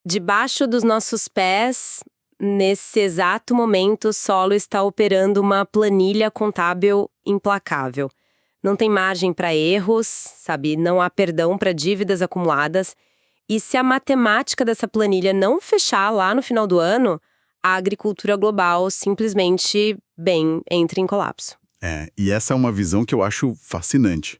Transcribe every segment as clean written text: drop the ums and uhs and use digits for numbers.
Debaixo dos nossos pés, nesse exato momento, o solo está operando uma planilha contábil implacável. Não tem margem para erros, sabe? Não há perdão para dívidas acumuladas. E se a matemática dessa planilha não fechar lá no final do ano, a agricultura global simplesmente, entra em colapso. E essa é uma visão que eu acho fascinante,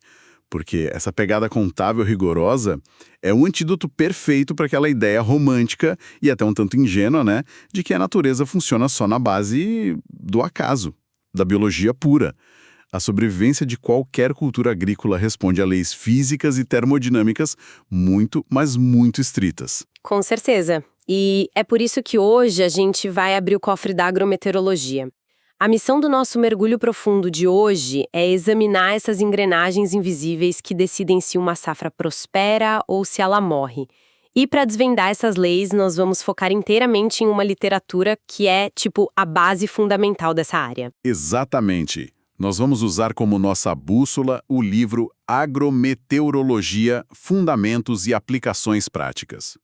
porque essa pegada contábil rigorosa é um antídoto perfeito para aquela ideia romântica e até um tanto ingênua, né, de que a natureza funciona só na base do acaso, da biologia pura. A sobrevivência de qualquer cultura agrícola responde a leis físicas e termodinâmicas muito, mas muito estritas. Com certeza. E é por isso que hoje a gente vai abrir o cofre da agrometeorologia. A missão do nosso mergulho profundo de hoje é examinar essas engrenagens invisíveis que decidem se uma safra prospera ou se ela morre. E para desvendar essas leis, nós vamos focar inteiramente em uma literatura que é, a base fundamental dessa área. Exatamente. Nós vamos usar como nossa bússola o livro Agrometeorologia, Fundamentos e Aplicações Práticas.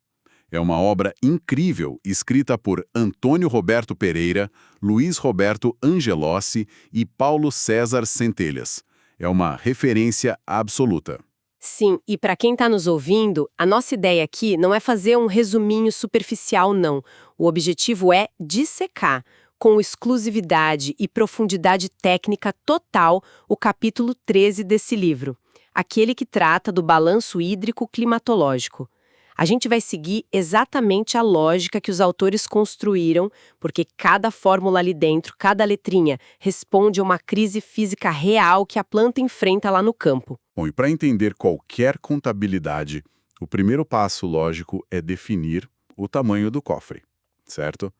É uma obra incrível, escrita por Antônio Roberto Pereira, Luiz Roberto Angelossi e Paulo César Centelhas. É uma referência absoluta. Sim, e para quem está nos ouvindo, a nossa ideia aqui não é fazer um resuminho superficial, não. O objetivo é dissecar, com exclusividade e profundidade técnica total, o capítulo 13 desse livro, aquele que trata do balanço hídrico climatológico. A gente vai seguir exatamente a lógica que os autores construíram, porque cada fórmula ali dentro, cada letrinha, responde a uma crise física real que a planta enfrenta lá no campo. Bom, e para entender qualquer contabilidade, o primeiro passo lógico é definir o tamanho do cofre, certo?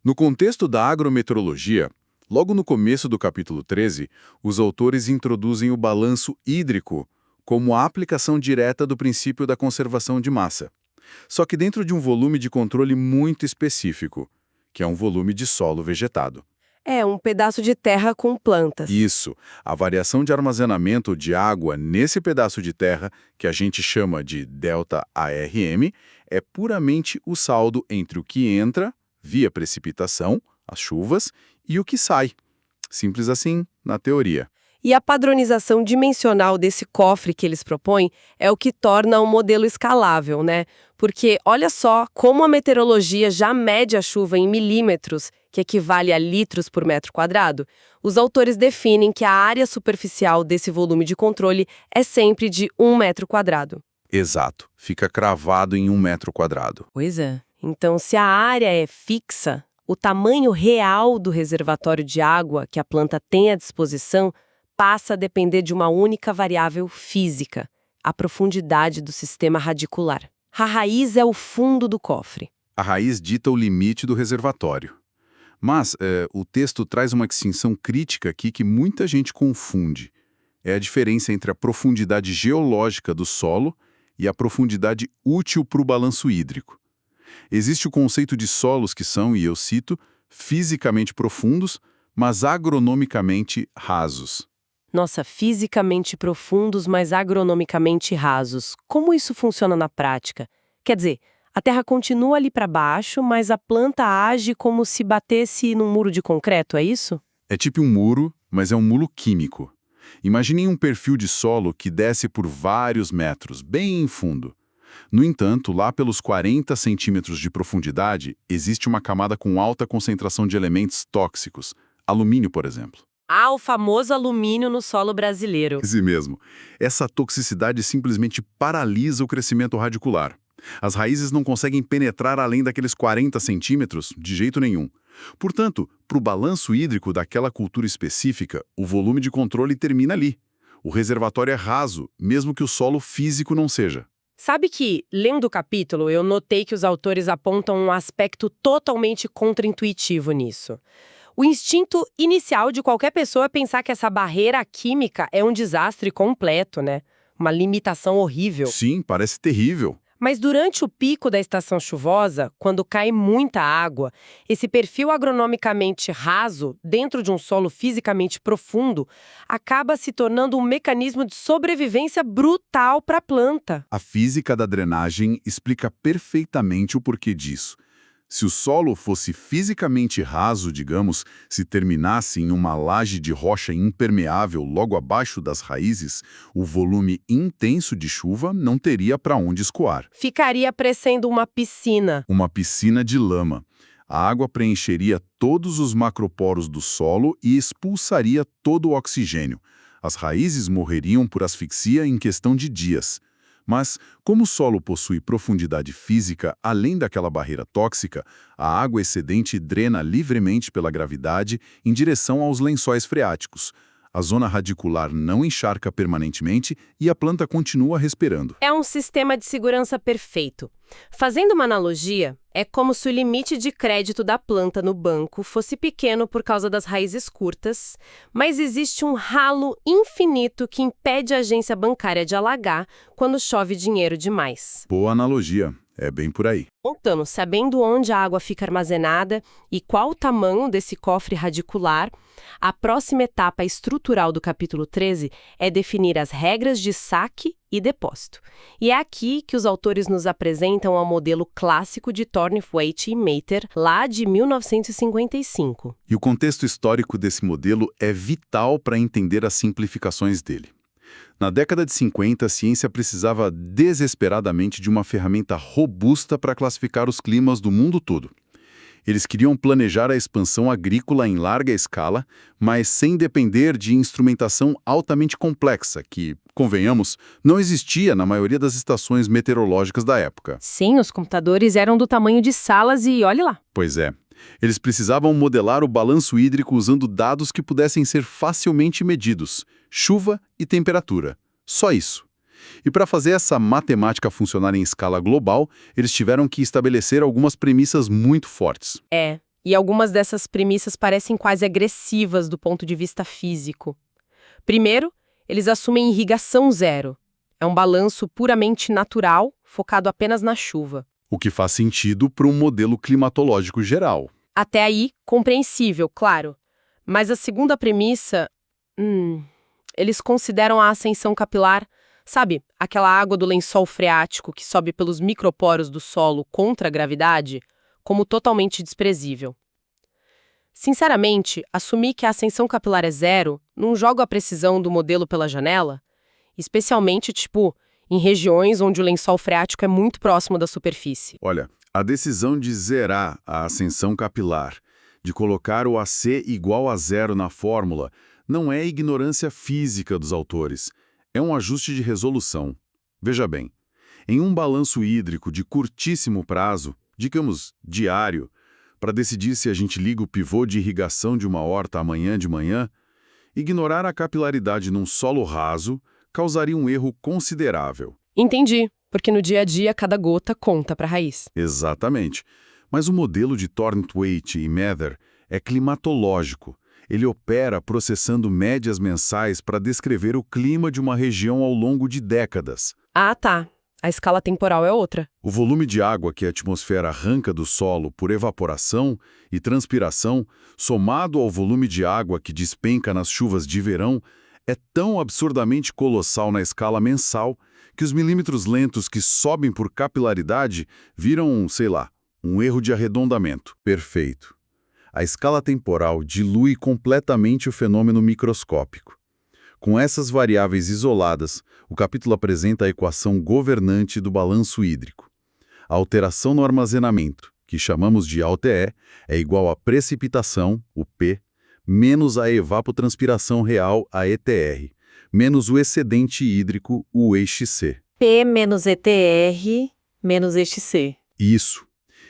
No contexto da agrometeorologia, logo no começo do capítulo 13, os autores introduzem o balanço hídrico como a aplicação direta do princípio da conservação de massa. Só que dentro de um volume de controle muito específico, que é um volume de solo vegetado. É, um pedaço de terra com plantas. Isso, a variação de armazenamento de água nesse pedaço de terra, que a gente chama de ΔARM, é puramente o saldo entre o que entra, via precipitação, as chuvas, e o que sai. Simples assim, na teoria. E a padronização dimensional desse cofre que eles propõem é o que torna um modelo escalável, né? Porque olha só como a meteorologia já mede a chuva em milímetros, que equivale a litros por metro quadrado. Os autores definem que a área superficial desse volume de controle é sempre de 1 metro quadrado. Exato, fica cravado em 1 metro quadrado. Pois é. Então, se a área é fixa, o tamanho real do reservatório de água que a planta tem à disposição passa a depender de uma única variável física, a profundidade do sistema radicular. A raiz é o fundo do cofre. A raiz dita o limite do reservatório. Mas o texto traz uma distinção crítica aqui que muita gente confunde. É a diferença entre a profundidade geológica do solo e a profundidade útil para o balanço hídrico. Existe o conceito de solos que são, e eu cito, fisicamente profundos, mas agronomicamente rasos. Nossa, fisicamente profundos, mas agronomicamente rasos. Como isso funciona na prática? Quer dizer, a terra continua ali para baixo, mas a planta age como se batesse num muro de concreto, é isso? É tipo um muro, mas é um muro químico. Imaginem um perfil de solo que desce por vários metros, bem fundo. No entanto, lá pelos 40 centímetros de profundidade, existe uma camada com alta concentração de elementos tóxicos, alumínio, por exemplo. Ah, o famoso alumínio no solo brasileiro. Esse mesmo. Essa toxicidade simplesmente paralisa o crescimento radicular. As raízes não conseguem penetrar além daqueles 40 centímetros de jeito nenhum. Portanto, para o balanço hídrico daquela cultura específica, o volume de controle termina ali. O reservatório é raso, mesmo que o solo físico não seja. Sabe que, lendo o capítulo, eu notei que os autores apontam um aspecto totalmente contraintuitivo nisso. O instinto inicial de qualquer pessoa é pensar que essa barreira química é um desastre completo, né? Uma limitação horrível. Sim, parece terrível. Mas durante o pico da estação chuvosa, quando cai muita água, esse perfil agronomicamente raso, dentro de um solo fisicamente profundo, acaba se tornando um mecanismo de sobrevivência brutal para a planta. A física da drenagem explica perfeitamente o porquê disso. Se o solo fosse fisicamente raso, digamos, se terminasse em uma laje de rocha impermeável logo abaixo das raízes, o volume intenso de chuva não teria para onde escoar. Ficaria parecendo uma piscina. Uma piscina de lama. A água preencheria todos os macroporos do solo e expulsaria todo o oxigênio. As raízes morreriam por asfixia em questão de dias. Mas, como o solo possui profundidade física além daquela barreira tóxica, a água excedente drena livremente pela gravidade em direção aos lençóis freáticos. A zona radicular não encharca permanentemente e a planta continua respirando. É um sistema de segurança perfeito. Fazendo uma analogia, é como se o limite de crédito da planta no banco fosse pequeno por causa das raízes curtas, mas existe um ralo infinito que impede a agência bancária de alagar quando chove dinheiro demais. Boa analogia, é bem por aí. Então, sabendo onde a água fica armazenada e qual o tamanho desse cofre radicular, a próxima etapa estrutural do capítulo 13 é definir as regras de saque e depósito. E é aqui que os autores nos apresentam ao modelo clássico de Thornthwaite e Mather, lá de 1955. E o contexto histórico desse modelo é vital para entender as simplificações dele. Na década de 50, a ciência precisava desesperadamente de uma ferramenta robusta para classificar os climas do mundo todo. Eles queriam planejar a expansão agrícola em larga escala, mas sem depender de instrumentação altamente complexa, que, convenhamos, não existia na maioria das estações meteorológicas da época. Sim, os computadores eram do tamanho de salas e olhe lá. Pois é. Eles precisavam modelar o balanço hídrico usando dados que pudessem ser facilmente medidos, chuva e temperatura. Só isso. E para fazer essa matemática funcionar em escala global, eles tiveram que estabelecer algumas premissas muito fortes. E algumas dessas premissas parecem quase agressivas do ponto de vista físico. Primeiro, eles assumem irrigação zero. É um balanço puramente natural, focado apenas na chuva. O que faz sentido para um modelo climatológico geral. Até aí, compreensível, claro. Mas a segunda premissa... eles consideram a ascensão capilar, sabe, aquela água do lençol freático que sobe pelos microporos do solo contra a gravidade, como totalmente desprezível. Sinceramente, assumir que a ascensão capilar é zero não joga a precisão do modelo pela janela, especialmente, em regiões onde o lençol freático é muito próximo da superfície. Olha, a decisão de zerar a ascensão capilar, de colocar o AC igual a zero na fórmula, não é ignorância física dos autores, é um ajuste de resolução. Veja bem, em um balanço hídrico de curtíssimo prazo, digamos diário, para decidir se a gente liga o pivô de irrigação de uma horta amanhã de manhã, ignorar a capilaridade num solo raso causaria um erro considerável. Entendi, porque no dia a dia cada gota conta para a raiz. Exatamente. Mas o modelo de Thornthwaite e Mather é climatológico. Ele opera processando médias mensais para descrever o clima de uma região ao longo de décadas. Ah, tá. A escala temporal é outra. O volume de água que a atmosfera arranca do solo por evaporação e transpiração, somado ao volume de água que despenca nas chuvas de verão, é tão absurdamente colossal na escala mensal que os milímetros lentos que sobem por capilaridade viram, sei lá, um erro de arredondamento. Perfeito. A escala temporal dilui completamente o fenômeno microscópico. Com essas variáveis isoladas, o capítulo apresenta a equação governante do balanço hídrico. A alteração no armazenamento, que chamamos de ALTE, é igual à precipitação, o P, menos a evapotranspiração real, a ETR, menos o excedente hídrico, o EXC. P menos ETR menos EXC. Isso.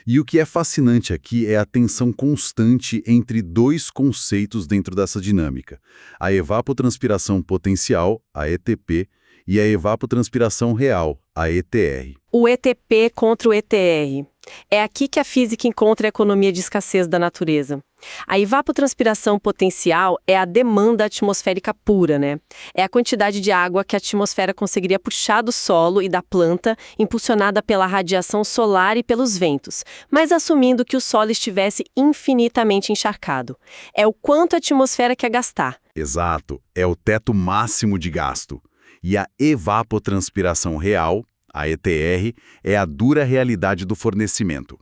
E o que é fascinante aqui é a tensão constante entre dois conceitos dentro dessa dinâmica: a evapotranspiração potencial, a ETP, e a evapotranspiração real, a ETR. O ETP contra o ETR. É aqui que a física encontra a economia de escassez da natureza. A evapotranspiração potencial é a demanda atmosférica pura, né? É a quantidade de água que a atmosfera conseguiria puxar do solo e da planta, impulsionada pela radiação solar e pelos ventos, mas assumindo que o solo estivesse infinitamente encharcado. É o quanto a atmosfera quer gastar. Exato, é o teto máximo de gasto. E a evapotranspiração real, a ETR, é a dura realidade do fornecimento.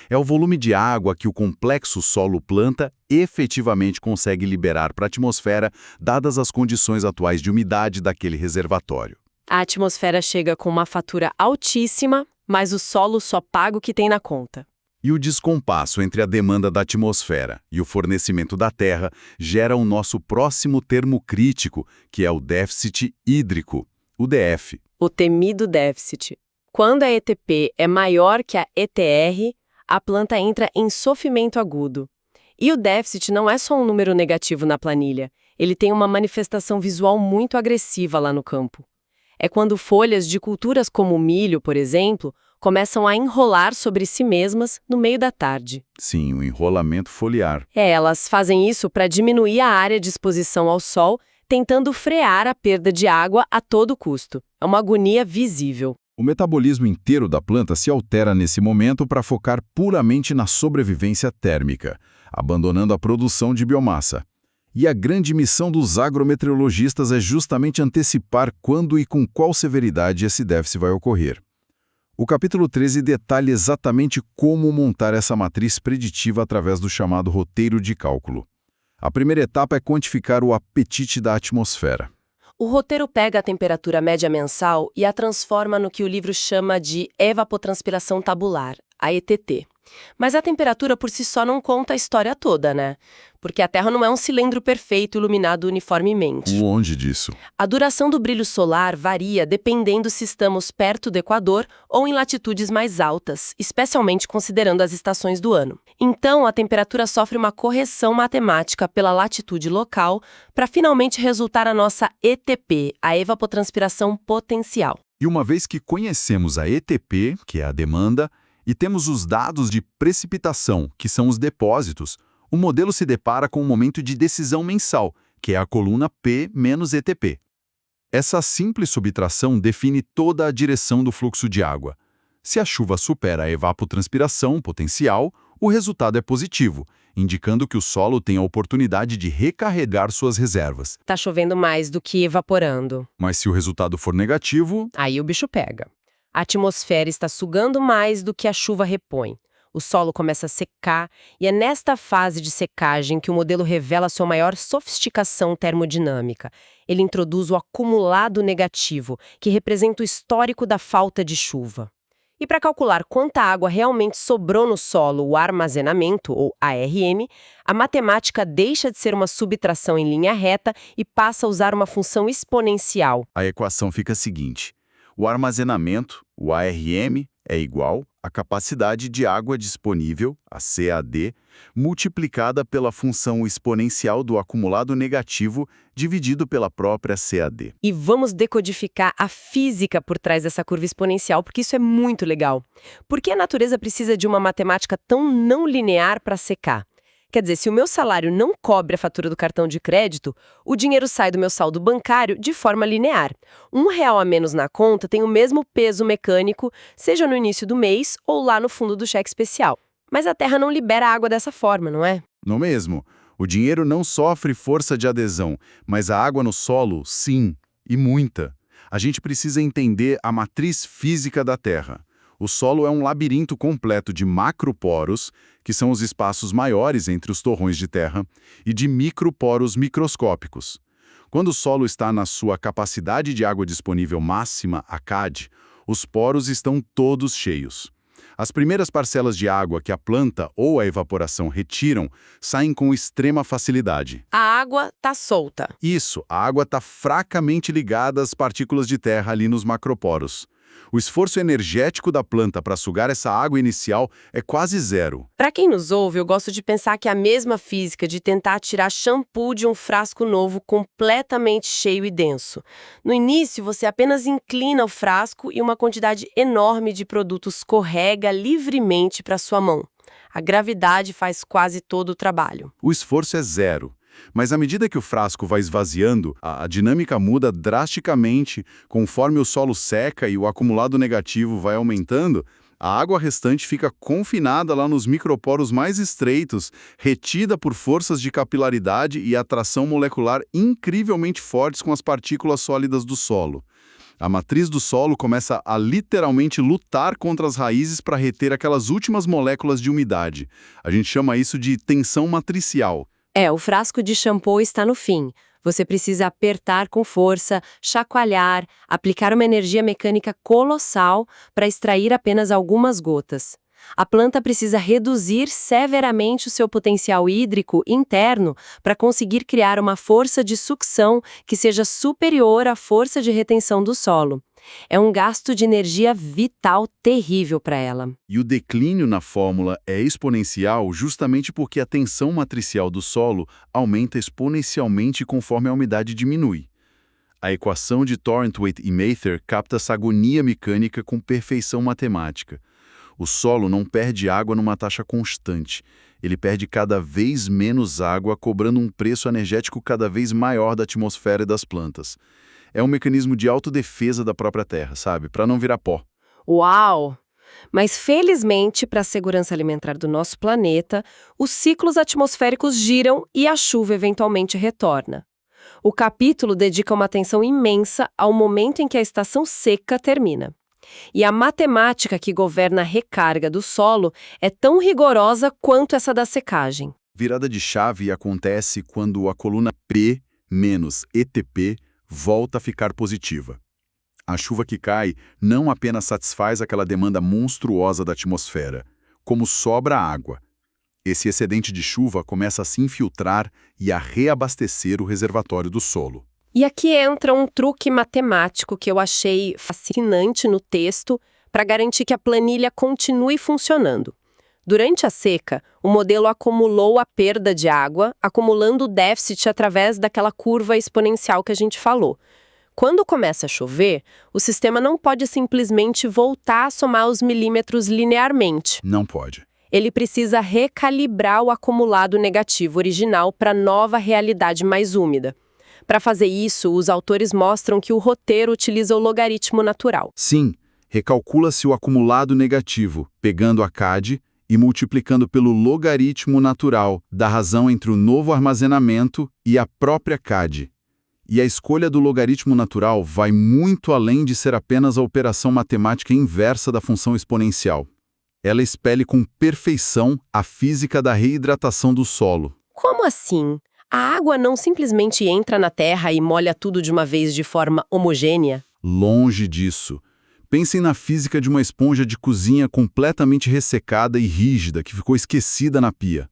É o volume de água que o complexo solo-planta efetivamente consegue liberar para a atmosfera, dadas as condições atuais de umidade daquele reservatório. A atmosfera chega com uma fatura altíssima, mas o solo só paga o que tem na conta. E o descompasso entre a demanda da atmosfera e o fornecimento da Terra gera o nosso próximo termo crítico, que é o déficit hídrico, o DF. O temido déficit. Quando a ETP é maior que a ETR, a planta entra em sofrimento agudo. E o déficit não é só um número negativo na planilha, ele tem uma manifestação visual muito agressiva lá no campo. É quando folhas de culturas como o milho, por exemplo, começam a enrolar sobre si mesmas no meio da tarde. Sim, o enrolamento foliar. Elas fazem isso para diminuir a área de exposição ao sol, tentando frear a perda de água a todo custo. É uma agonia visível. O metabolismo inteiro da planta se altera nesse momento para focar puramente na sobrevivência térmica, abandonando a produção de biomassa. E a grande missão dos agrometeorologistas é justamente antecipar quando e com qual severidade esse déficit vai ocorrer. O capítulo 13 detalha exatamente como montar essa matriz preditiva através do chamado roteiro de cálculo. A primeira etapa é quantificar o apetite da atmosfera. O roteiro pega a temperatura média mensal e a transforma no que o livro chama de evapotranspiração tabular, a ETT. Mas a temperatura por si só não conta a história toda, né? Porque a Terra não é um cilindro perfeito iluminado uniformemente. Longe disso. A duração do brilho solar varia dependendo se estamos perto do Equador ou em latitudes mais altas, especialmente considerando as estações do ano. Então, a temperatura sofre uma correção matemática pela latitude local para finalmente resultar a nossa ETP, a evapotranspiração potencial. E uma vez que conhecemos a ETP, que é a demanda, e temos os dados de precipitação, que são os depósitos, o modelo se depara com um momento de decisão mensal, que é a coluna P menos ETP. Essa simples subtração define toda a direção do fluxo de água. Se a chuva supera a evapotranspiração potencial, o resultado é positivo, indicando que o solo tem a oportunidade de recarregar suas reservas. Tá chovendo mais do que evaporando. Mas se o resultado for negativo, Aí o bicho pega. A atmosfera está sugando mais do que a chuva repõe. O solo começa a secar e é nesta fase de secagem que o modelo revela sua maior sofisticação termodinâmica. Ele introduz o acumulado negativo, que representa o histórico da falta de chuva. E para calcular quanta água realmente sobrou no solo, o armazenamento, ou ARM, a matemática deixa de ser uma subtração em linha reta e passa a usar uma função exponencial. a equação fica a seguinte. O armazenamento, o ARM, é igual à capacidade de água disponível, a CAD, multiplicada pela função exponencial do acumulado negativo dividido pela própria CAD. E vamos decodificar a física por trás dessa curva exponencial, porque isso é muito legal. Por que a natureza precisa de uma matemática tão não linear para secar? Quer dizer, se o meu salário não cobre a fatura do cartão de crédito, o dinheiro sai do meu saldo bancário de forma linear. R$1 a menos na conta tem o mesmo peso mecânico, seja no início do mês ou lá no fundo do cheque especial. Mas a Terra não libera água dessa forma, não é? Não mesmo? O dinheiro não sofre força de adesão, mas a água no solo, sim, e muita. A gente precisa entender a matriz física da Terra. O solo é um labirinto completo de macroporos, que são os espaços maiores entre os torrões de terra, e de microporos microscópicos. Quando o solo está na sua capacidade de água disponível máxima, a CAD, os poros estão todos cheios. As primeiras parcelas de água que a planta ou a evaporação retiram saem com extrema facilidade. A água está solta. Isso, a água está fracamente ligada às partículas de terra ali nos macroporos. O esforço energético da planta para sugar essa água inicial é quase zero. Para quem nos ouve, eu gosto de pensar que é a mesma física de tentar tirar shampoo de um frasco novo completamente cheio e denso. No início, você apenas inclina o frasco e uma quantidade enorme de produto escorrega livremente para sua mão. A gravidade faz quase todo o trabalho. O esforço é zero. Mas à medida que o frasco vai esvaziando, a dinâmica muda drasticamente. Conforme o solo seca e o acumulado negativo vai aumentando, a água restante fica confinada lá nos microporos mais estreitos, retida por forças de capilaridade e atração molecular incrivelmente fortes com as partículas sólidas do solo. A matriz do solo começa a literalmente lutar contra as raízes para reter aquelas últimas moléculas de umidade. A gente chama isso de tensão matricial. O frasco de shampoo está no fim. Você precisa apertar com força, chacoalhar, aplicar uma energia mecânica colossal para extrair apenas algumas gotas. A planta precisa reduzir severamente o seu potencial hídrico interno para conseguir criar uma força de sucção que seja superior à força de retenção do solo. É um gasto de energia vital terrível para ela. E o declínio na fórmula é exponencial justamente porque a tensão matricial do solo aumenta exponencialmente conforme a umidade diminui. A equação de Torrentwaite e Mather capta essa agonia mecânica com perfeição matemática. O solo não perde água numa taxa constante. Ele perde cada vez menos água, cobrando um preço energético cada vez maior da atmosfera e das plantas. É um mecanismo de autodefesa da própria Terra, sabe? Para não virar pó. Uau! Mas felizmente, para a segurança alimentar do nosso planeta, os ciclos atmosféricos giram e a chuva eventualmente retorna. O capítulo dedica uma atenção imensa ao momento em que a estação seca termina. E a matemática que governa a recarga do solo é tão rigorosa quanto essa da secagem. Virada de chave acontece quando a coluna P menos ETP volta a ficar positiva. A chuva que cai não apenas satisfaz aquela demanda monstruosa da atmosfera, como sobra água. Esse excedente de chuva começa a se infiltrar e a reabastecer o reservatório do solo. E aqui entra um truque matemático que eu achei fascinante no texto para garantir que a planilha continue funcionando. Durante a seca, o modelo acumulou a perda de água, acumulando o déficit através daquela curva exponencial que a gente falou. Quando começa a chover, o sistema não pode simplesmente voltar a somar os milímetros linearmente. Não pode. Ele precisa recalibrar o acumulado negativo original para a nova realidade mais úmida. Para fazer isso, os autores mostram que o roteiro utiliza o logaritmo natural. Sim, recalcula-se o acumulado negativo, pegando a CAD e multiplicando pelo logaritmo natural da razão entre o novo armazenamento e a própria CAD. E a escolha do logaritmo natural vai muito além de ser apenas a operação matemática inversa da função exponencial. Ela espelha com perfeição a física da reidratação do solo. Como assim? A água não simplesmente entra na terra e molha tudo de uma vez de forma homogênea? Longe disso. Pensem na física de uma esponja de cozinha completamente ressecada e rígida que ficou esquecida na pia.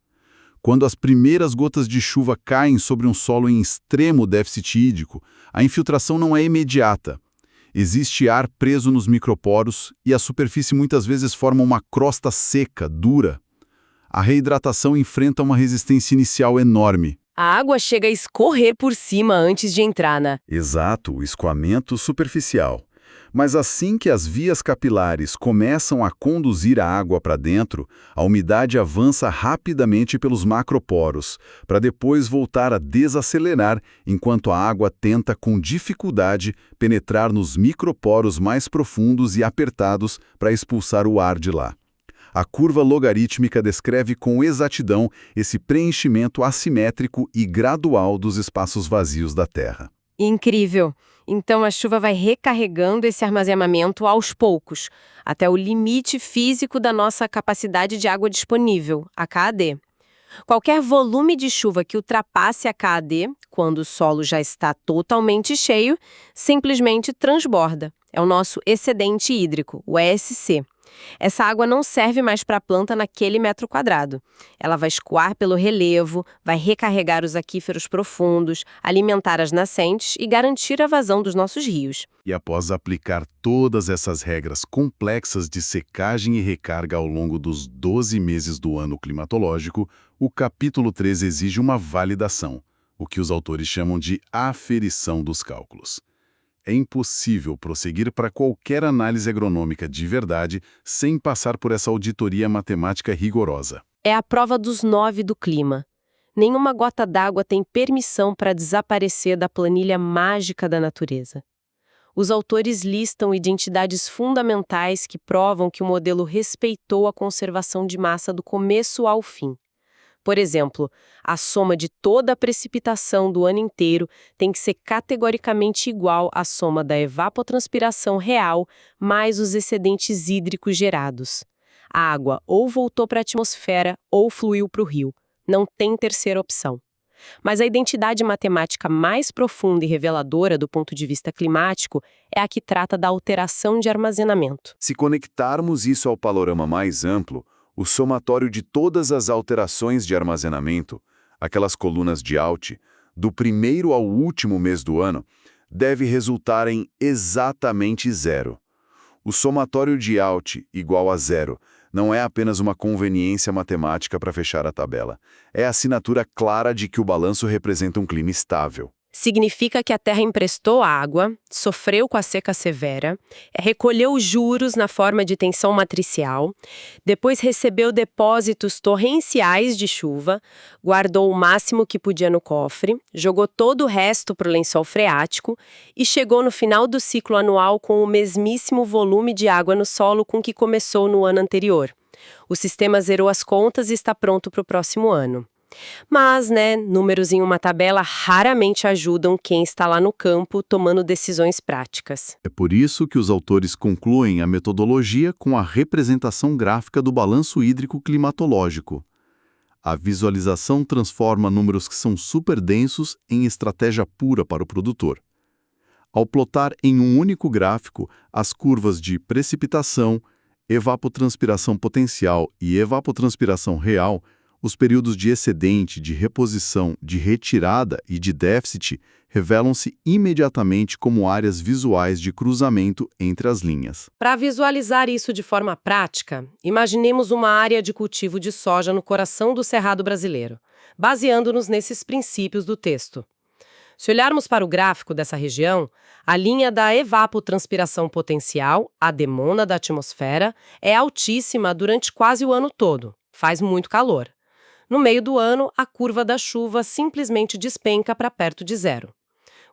Quando as primeiras gotas de chuva caem sobre um solo em extremo déficit hídrico, a infiltração não é imediata. Existe ar preso nos microporos e a superfície muitas vezes forma uma crosta seca, dura. A reidratação enfrenta uma resistência inicial enorme. A água chega a escorrer por cima antes de entrar na... Exato, o escoamento superficial. Mas assim que as vias capilares começam a conduzir a água para dentro, a umidade avança rapidamente pelos macroporos, para depois voltar a desacelerar enquanto a água tenta com dificuldade penetrar nos microporos mais profundos e apertados para expulsar o ar de lá. A curva logarítmica descreve com exatidão esse preenchimento assimétrico e gradual dos espaços vazios da Terra. Incrível! Então a chuva vai recarregando esse armazenamento aos poucos, até o limite físico da nossa capacidade de água disponível, a KAD. Qualquer volume de chuva que ultrapasse a KAD, quando o solo já está totalmente cheio, simplesmente transborda. É o nosso excedente hídrico, o ESC. Essa água não serve mais para a planta naquele metro quadrado. Ela vai escoar pelo relevo, vai recarregar os aquíferos profundos, alimentar as nascentes e garantir a vazão dos nossos rios. E após aplicar todas essas regras complexas de secagem e recarga ao longo dos 12 meses do ano climatológico, o capítulo 3 exige uma validação, o que os autores chamam de aferição dos cálculos. É impossível prosseguir para qualquer análise agronômica de verdade sem passar por essa auditoria matemática rigorosa. É a prova dos 9 do clima. Nenhuma gota d'água tem permissão para desaparecer da planilha mágica da natureza. Os autores listam identidades fundamentais que provam que o modelo respeitou a conservação de massa do começo ao fim. Por exemplo, a soma de toda a precipitação do ano inteiro tem que ser categoricamente igual à soma da evapotranspiração real mais os excedentes hídricos gerados. A água ou voltou para a atmosfera ou fluiu para o rio. Não tem terceira opção. Mas a identidade matemática mais profunda e reveladora do ponto de vista climático é a que trata da alteração de armazenamento. Se conectarmos isso ao panorama mais amplo, o somatório de todas as alterações de armazenamento, aquelas colunas de Alt, do primeiro ao último mês do ano, deve resultar em exatamente zero. O somatório de Alt igual a zero não é apenas uma conveniência matemática para fechar a tabela. É a assinatura clara de que o balanço representa um clima estável. Significa que a Terra emprestou água, sofreu com a seca severa, recolheu juros na forma de tensão matricial, depois recebeu depósitos torrenciais de chuva, guardou o máximo que podia no cofre, jogou todo o resto para o lençol freático e chegou no final do ciclo anual com o mesmíssimo volume de água no solo com que começou no ano anterior. O sistema zerou as contas e está pronto para o próximo ano. Mas, números em uma tabela raramente ajudam quem está lá no campo tomando decisões práticas. É por isso que os autores concluem a metodologia com a representação gráfica do balanço hídrico climatológico. A visualização transforma números que são super densos em estratégia pura para o produtor. Ao plotar em um único gráfico as curvas de precipitação, evapotranspiração potencial e evapotranspiração real, os períodos de excedente, de reposição, de retirada e de déficit revelam-se imediatamente como áreas visuais de cruzamento entre as linhas. Para visualizar isso de forma prática, imaginemos uma área de cultivo de soja no coração do Cerrado brasileiro, baseando-nos nesses princípios do texto. Se olharmos para o gráfico dessa região, a linha da evapotranspiração potencial, a demona da atmosfera, é altíssima durante quase o ano todo. Faz muito calor. No meio do ano, a curva da chuva simplesmente despenca para perto de zero.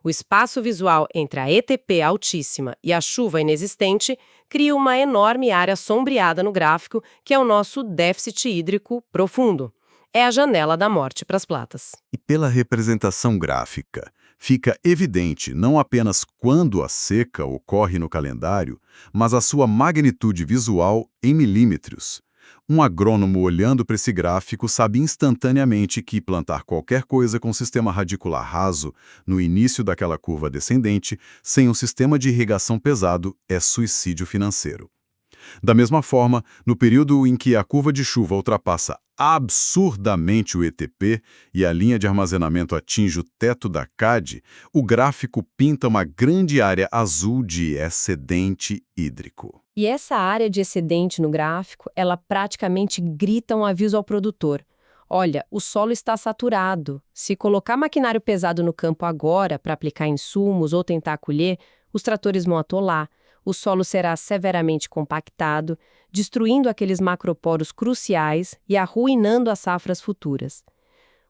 O espaço visual entre a ETP altíssima e a chuva inexistente cria uma enorme área sombreada no gráfico, que é o nosso déficit hídrico profundo. É a janela da morte para as plantas. E pela representação gráfica, fica evidente não apenas quando a seca ocorre no calendário, mas a sua magnitude visual em milímetros. Um agrônomo olhando para esse gráfico sabe instantaneamente que plantar qualquer coisa com sistema radicular raso no início daquela curva descendente, sem um sistema de irrigação pesado, é suicídio financeiro. Da mesma forma, no período em que a curva de chuva ultrapassa absurdamente o ETP e a linha de armazenamento atinge o teto da CAD, o gráfico pinta uma grande área azul de excedente hídrico. E essa área de excedente no gráfico, ela praticamente grita um aviso ao produtor. Olha, o solo está saturado. Se colocar maquinário pesado no campo agora para aplicar insumos ou tentar colher, os tratores vão atolar. O solo será severamente compactado, destruindo aqueles macroporos cruciais e arruinando as safras futuras.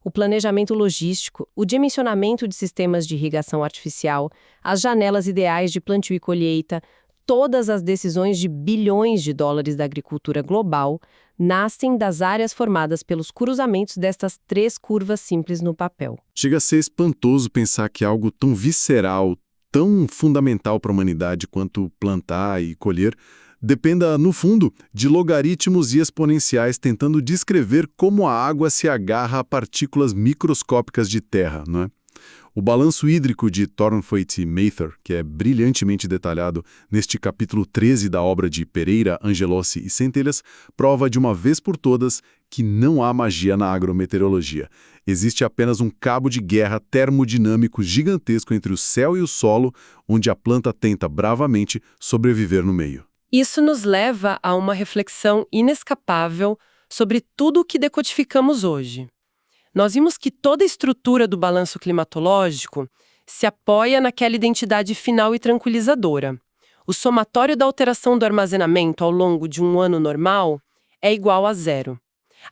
O planejamento logístico, o dimensionamento de sistemas de irrigação artificial, as janelas ideais de plantio e colheita, todas as decisões de bilhões de dólares da agricultura global nascem das áreas formadas pelos cruzamentos destas 3 curvas simples no papel. Chega a ser espantoso pensar que algo tão visceral, tão fundamental para a humanidade quanto plantar e colher, dependa, no fundo, de logaritmos e exponenciais tentando descrever como a água se agarra a partículas microscópicas de terra, não é? O balanço hídrico de Thornthwaite e Mather, que é brilhantemente detalhado neste capítulo 13 da obra de Pereira, Angelossi e Centelhas, prova de uma vez por todas que não há magia na agrometeorologia. Existe apenas um cabo de guerra termodinâmico gigantesco entre o céu e o solo, onde a planta tenta bravamente sobreviver no meio. Isso nos leva a uma reflexão inescapável sobre tudo o que decodificamos hoje. Nós vimos que toda a estrutura do balanço climatológico se apoia naquela identidade final e tranquilizadora. O somatório da alteração do armazenamento ao longo de um ano normal é igual a zero.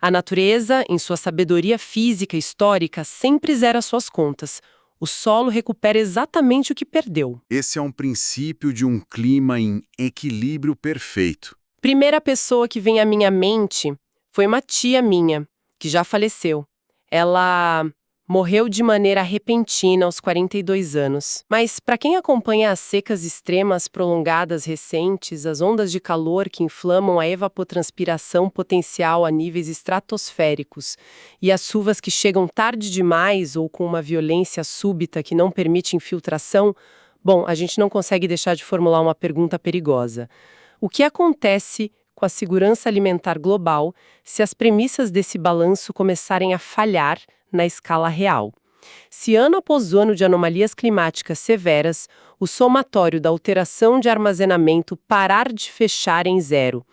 A natureza, em sua sabedoria física e histórica, sempre zera suas contas. O solo recupera exatamente o que perdeu. Esse é um princípio de um clima em equilíbrio perfeito. Primeira pessoa que vem à minha mente foi uma tia minha, que já faleceu. Ela morreu de maneira repentina aos 42 anos. Mas, para quem acompanha as secas extremas prolongadas recentes, as ondas de calor que inflamam a evapotranspiração potencial a níveis estratosféricos e as chuvas que chegam tarde demais ou com uma violência súbita que não permite infiltração, bom, a gente não consegue deixar de formular uma pergunta perigosa. O que acontece com a segurança alimentar global se as premissas desse balanço começarem a falhar na escala real? Se ano após ano de anomalias climáticas severas, o somatório da alteração de armazenamento parar de fechar em zero,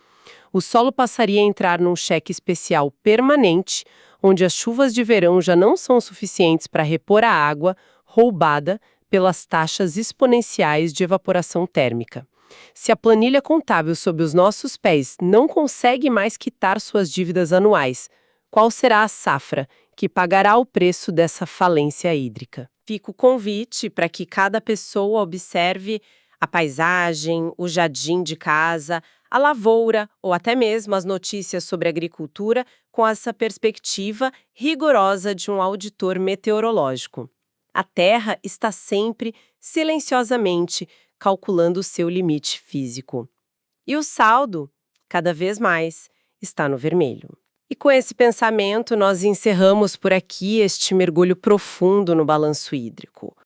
o solo passaria a entrar num cheque especial permanente, onde as chuvas de verão já não são suficientes para repor a água roubada pelas taxas exponenciais de evaporação térmica. Se a planilha contábil sob os nossos pés não consegue mais quitar suas dívidas anuais, qual será a safra que pagará o preço dessa falência hídrica? Fica o convite para que cada pessoa observe a paisagem, o jardim de casa, a lavoura ou até mesmo as notícias sobre agricultura com essa perspectiva rigorosa de um auditor meteorológico. A Terra está sempre, silenciosamente, calculando o seu limite físico. E o saldo, cada vez mais, está no vermelho. E com esse pensamento, nós encerramos por aqui este mergulho profundo no balanço hídrico.